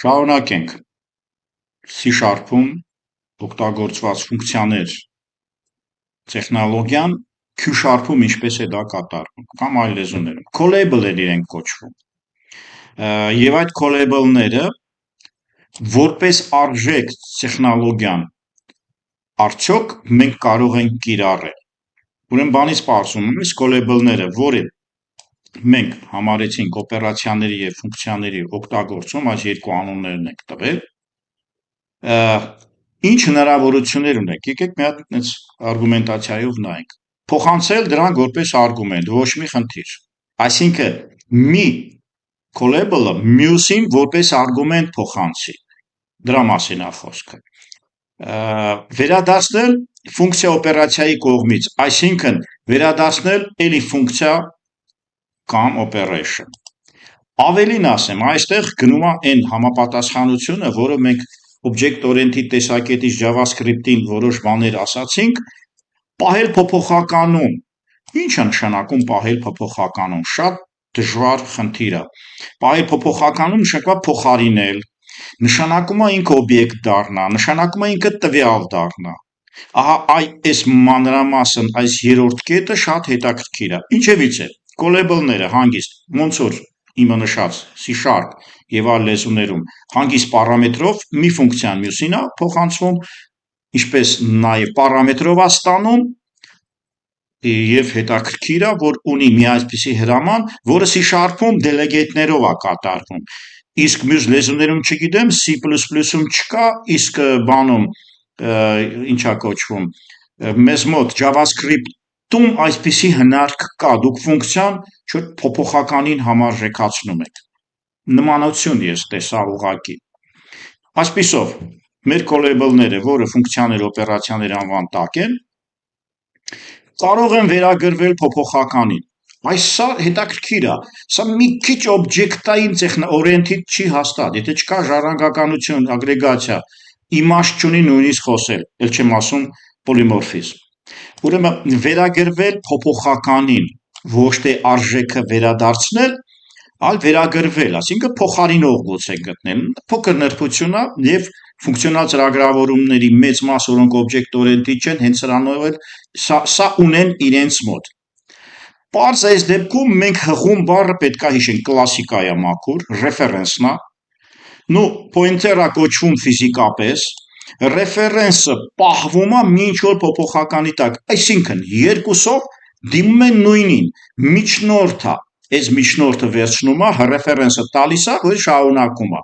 Շարունակենք C#-ում օգտագործված ֆունկցիաներ տեխնոլոգիան Q#-ում ինչպես է դա կատարվում կամ այլ լեզուներում callable-եր իրենք կոչվում եւ այդ callable-ները որպես արժեք տեխնոլոգիան արդյոք մենք կարող ենք կիրառել ուրեմն բանից պարզում եմ այս callable-ները որը մենք համարեցինք օպերացիաների եւ ֆունկցիաների օգտագործում այս երկու անուններն ենք տվել ինչ հնարավորություններ ունենք եկեք մի հատ այդպես արգումենտացիայով նայենք փոխանցել դրանք որպես արգումենտ ոչ մի խնդիր այսինքն մի callable-ը մյուսին որպես արգումենտ փոխանցի դրա մասին է խոսքը վերադարձնել ֆունկցիա օպերացիայի կողմից այսինքն վերադարձնել էլի ֆունկցիա կամ operation ավելին ասեմ այստեղ գնում է այն համապատասխանությունը որը մենք object-oriented տեսակետից JavaScript-ին որոշ բաներ ասացինք պահել փոփոխականում ինչ է նշանակում պահել փոփոխականում շատ դժվար խնդիր է պահել փոփոխականում նշանակում է փոխարինել նշանակում է ինքը օբյեկտ դառնա նշանակում է ինքը տվյալ դառնա ահա այս մանրամասն այս երրորդ կետը շատ հետաքրքիր է ինչևիցե callable-ները հանգիստ ոնց որ իմը նշած C# եւ այլ լեզուներում հանգիստ պարամետրով մի ֆունկցիան մյուսին է փոխանցվում ինչպես նաեւ պարամետրով է ստանում եւ հետաքրքիր է որ ունի մի այսպիսի հրաման որը C#-ում delegate-ներով է կատարվում իսկ մյուս լեզուներում չգիտեմ C++-ում չկա իսկ բանում ինչա կոչվում մեզ մոտ JavaScript-ում այսպիսի հնարք կա դուք ֆունկցիան փոփոխականին համարժեքացնում եք նմանություն ես տեսա ուղղակի այսպիսով մեր callable-ները որը ֆունկցիաներ օպերացիաներ անվան տակ են կարող են վերագրվել փոփոխականին այս սա հետաքրքիր է սա մի քիչ օբյեկտային oriented չի հաստատ եթե չկա ժառանգականություն ագրեգացիա իմաստ չունի նույնիսկ խոսել ել չեմ ասում պոլիմորֆիզմ ուրեմն վերագրվել փոփոխականին ոչ թե արժեքը վերադարձնել այլ վերագրվել այսինքն փոխարինող գուցե գտնել փոքր նրբություն է եւ ֆունկցիոնալ ծրագրավորումների մեծ մաս որոնք object-oriented չեն հենց սրանով էլ սա ունեն իրենց մոտ Պարզ այս դեպքում մենք հղում բառը պետքա հիշենք կլասիկայա մաքուր reference-ն է նու pointer-ը կոչվում ֆիզիկապես reference-ը պահվում է մի ինչ-որ փոփոխականի տակ այսինքն երկուսով դիմում են նույնին միջնորդը այս միջնորդը վերցնում է reference-ը տալիս է որ շարունակում է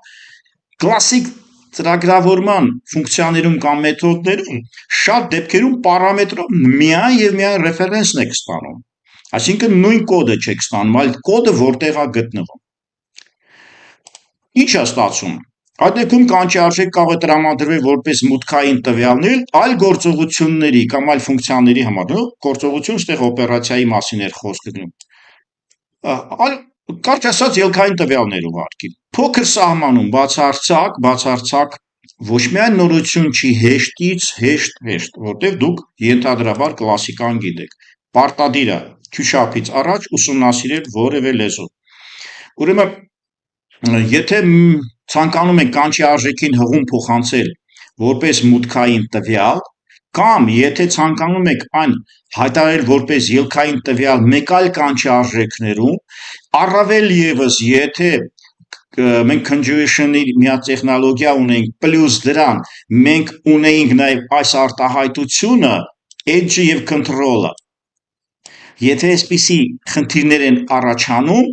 կլասիկ ծրագրավորման ֆունկցիաներում կամ մեթոդներում շատ դեպքերում պարամետրով միայն եւ միայն reference-ն եք ստանում այսինքն նույն կոդը չեք ստանում այլ կոդը որտեղ է գտնվում ինչ է ստացվում այդ դեպքում կանչի արժեք կարող է տրամադրվել որպես մուտքային տվյալներ այլ գործողությունների կամ այլ ֆունկցիաների համար գործողություն ստեղ օպերացիայի մասին էր խոսքը այլ կարճ ասած ելքային տվյալներ ուղարկի փոքր սահմանում բացարձակ ոչ միայն նորություն չի հեշտից հեշտ որտեղ դուք ենթադրաբար կլասիկան գիտեք պարտադիր է Q#-ից առաջ ուսումնասիրել որևէ լեզու ուրեմն եթե ցանկանում եք կանչի արժեքին հղում փոխանցել որպես մուտքային տվյալ կամ եթե ցանկանում եք այն հայտարարել որպես ելքային տվյալ մեկ այլ կանչի արժեքներում առավել եւս եթե մենք conjugation-ի մի հատ տեխնոլոգիա ունենք պլյուս դրան մենք ունեինք նաեւ այս արտահայտությունը edge-ը եւ control-ը եթե այսպիսի խնդիրներ են առաջանում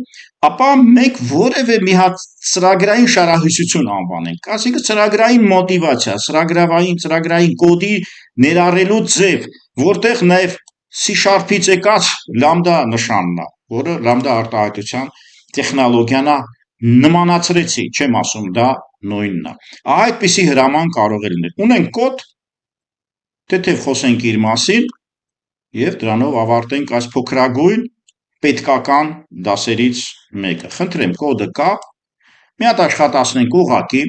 ապա մենք որևէ մի հատ ծրագրային շարահյուսություն անվանենք այսինքն ծրագրային մոտիվացիա ծրագրային կոդի ներառելու ձև որտեղ նաեւ C#-ից եկած լամդա նշանն է որը լամդա արտահայտության տեխնոլոգիան է նմանացրեցի չեմ ասում դա նույնն է այդպիսի հրաման կարող է լինել ունենք կոդ թեթև խոսենք իր մասին եւ դրանով ավարտենք այս փոքրագույն պետքական դասերից մեկը խնդրեմ կոդը կա մի հատ աշխատացնենք ուղղակի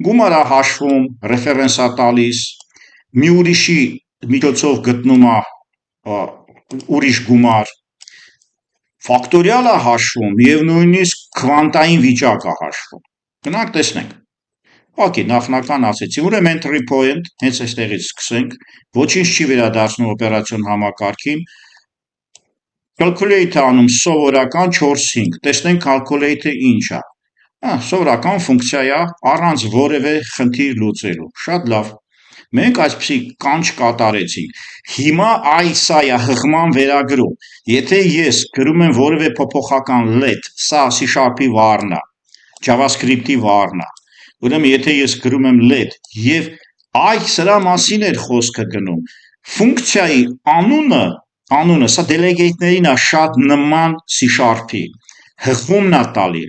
գումար է հաշվում ռեֆերենս է տալիս մի ուրիշի միջոցով գտնում է ուրիշ գումար ֆակտորիալ է հաշվում եւ նույնիսկ քվանտային վիճակ է հաշվում գնանք տեսնենք Ուղղակի նախնական ասեցի, ուրեմն entry point, հենց այստեղից սկսենք, ոչինչ չի վերադարձնում օպերացիոն համակարգին, calculate անում սովորական 4-5, տեսնենք calculate-ը ինչ է, սովորական ֆունկցիա է, առանց որևէ խնդիր լուծելու, շատ լավ, մենք այսպիսի կանչ կատարեցինք, հիմա սա է հղման վերագրում, եթե ես գրում եմ որևէ փոփոխական let, սա C# վառն է, JavaScript-ի վառն է, ուրեմն եթե ես գրում եմ let եւ սրա մասին էր խոսքը գնում, ֆունկցիայի անունը սա delegate-ներին է շատ նման C#-ի, հղումն է տալի,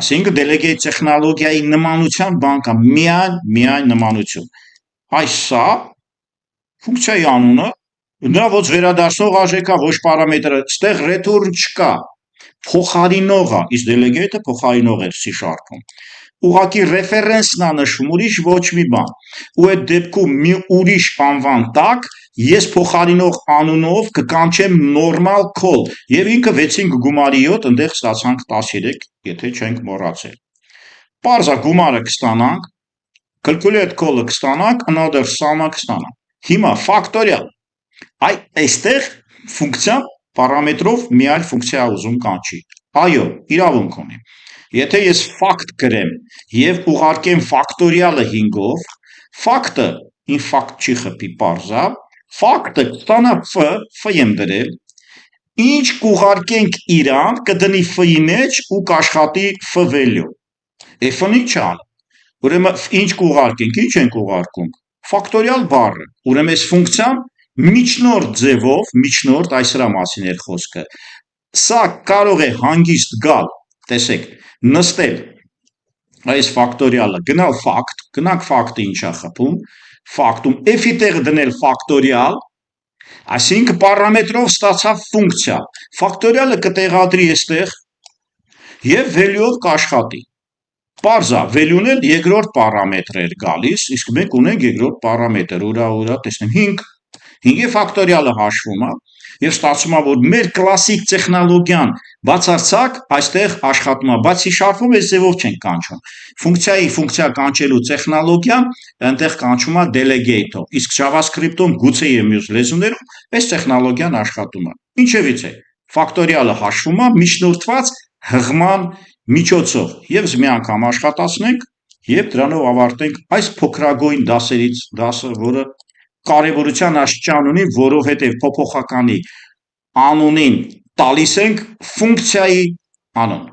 այսինքն delegate տեխնոլոգիայի նմանության բան կա, միայն նմանություն, սա ֆունկցիայի անունը, նրա ոչ վերադարձնող արժեքա, ոչ պարամետրը, ստեղ return չկա, փոխարինող է, իսկ delegate-ը փոխարինող էր C#-ում, ուղղակի ռեֆերենսն է նշվում, ուրիշ ոչ մի բան, ու այդ դեպքում մի ուրիշ անվան տակ ես փոխարինող անունով կկանչեմ normal call եւ ինքը 6-ին կգումարի 7, այնտեղ ստացանք 13, եթե չենք մոռացել։ Պարզա գումարը կստանանք, calculate call-ը կստանանք, another sum-ը կստանանք։ Հիմա factorial, այստեղ ֆունկցիան պարամետրով մի այլ ֆունկցիա ուզում կանչի։ Այո, իրավունք ունի։ Եթե ես fact գրեմ եւ ուղարկեմ factorial-ը 5-ով, fact-ը in fact չի խփի պարզա, fact-ը ստանա f եմ դրել, ինչ կուղարկենք իրան, կդնի f-ի մեջ ու կաշխատի f value։ F-ն ինչ ան։ Ուրեմն ինչ կուղարկենք, ինչ ենք ուղարկում։ Factorial բառը։ Ուրեմն այս ֆունկցիան միջնորդ ձևով, միջնորդ այսրա մասին էր խոսքը։ Սա կարող է հանգիստ գալ, տեսեք, նստել այս factorial-ը, գնալ fact, գնանք fact-ը ինչա խփում, fact-ում f-ի տեղը դնել factorial, այսինքն պարամետրով ստացավ ֆունկցիա, factorial-ը կտեղադրի այստեղ եւ value-ով կաշխատի։ Պարզա, value-ն էլ երկրորդ պարամետր էր գալիս, իսկ մենք ունենք երկրորդ պարամետր, ուրա, տեսնեմ 5-ի factorial-ը հաշվում է, եւ ստացվում է, որ մեր կլասիկ տեխնոլոգիան բացարձակ այստեղ աշխատում է, բայց C#-ում այս ձևով չենք կանչում։ Ֆունկցիայի ֆունկցիա կանչելու տեխնոլոգիան այնտեղ կանչում է delegate-ով, իսկ JavaScript-ում գուցե եւ մյուս լեզուներում այս տեխնոլոգիան աշխատում է։ Ինչևիցե, factorial-ը հաշվում է միջնորդված հղման միջոցով, եւս մի անգամ աշխատացնենք եւ դրանով ավարտենք այս փոքրագույն դասը, որը կարևորության աստիճան ունի, որովհետև փոփոխականի անունին տալիս ենք ֆունկցիայի անուն։